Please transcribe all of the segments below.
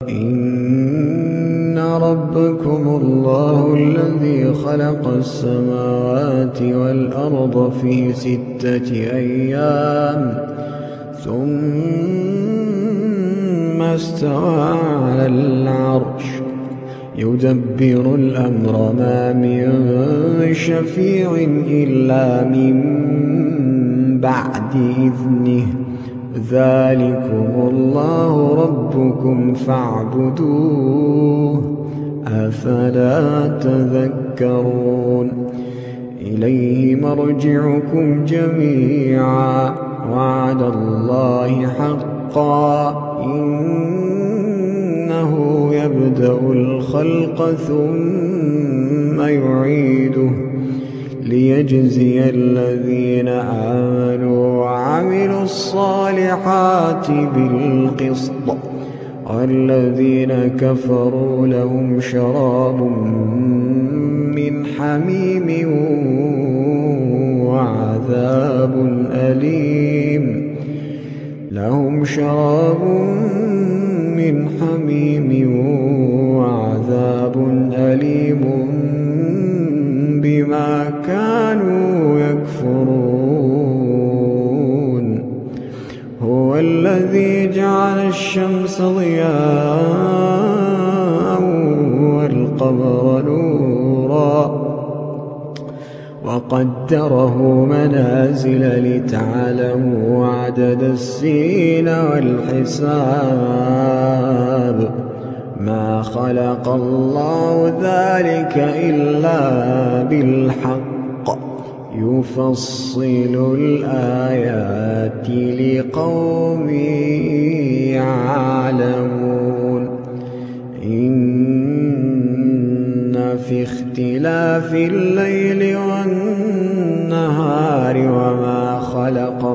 إن ربكم الله الذي خلق السماوات والأرض في 6 أيام ثم استوى على العرش يدبر الأمر ما من شفيع إلا من بعد إذنه ذلكم الله ربكم فاعبدوه أفلا تذكرون إليه مرجعكم جميعا وعد الله حقا إنه يبدأ الخلق ثم يعيده ليجزي الذين آمنوا وعملوا الصالحات بالقسط والذين كفروا لهم شراب من حميم وعذاب أليم وعذاب أليم بما كانوا يكفرون هو الذي جعل الشمس ضياء والقمر نورا وقدره منازل لتعلموا عدد السنين والحساب ما خلق الله ذلك إلا بالحق يفصل الآيات لقوم يعلمون إن في اختلاف الليل والنهار وما خلق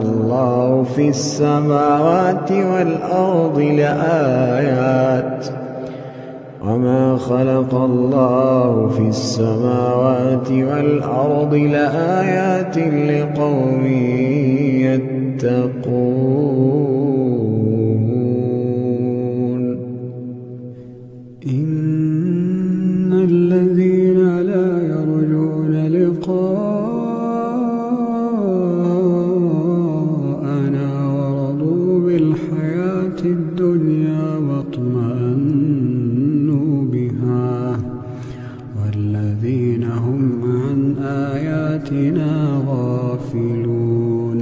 الله في السماوات والأرض لآيات لقوم يتقون إن الذين لا يرجون لقاءنا ورضوا بالحياة الدنيا واطمأنوا بها والذين هم عن آياتنا غافلون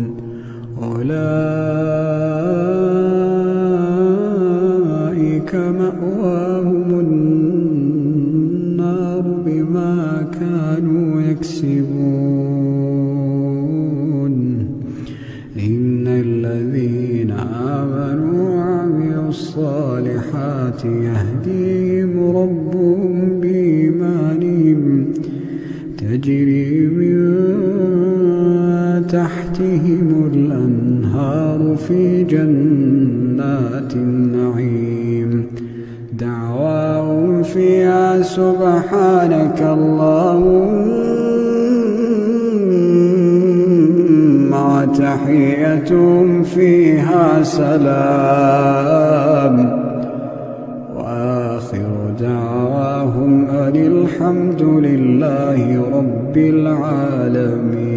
أولئك مأواهم النار بما كانوا يكسبون إن الذين آمنوا وعملوا الصالحات يهديهم ربهم بإيمانهم تجري من تحتهم الأنهار في جنات النعيم دعواهم فيها سبحانك اللهم وتحيتهم فيها سلام وآخر دعواهم أن الحمد لله رب العالمين.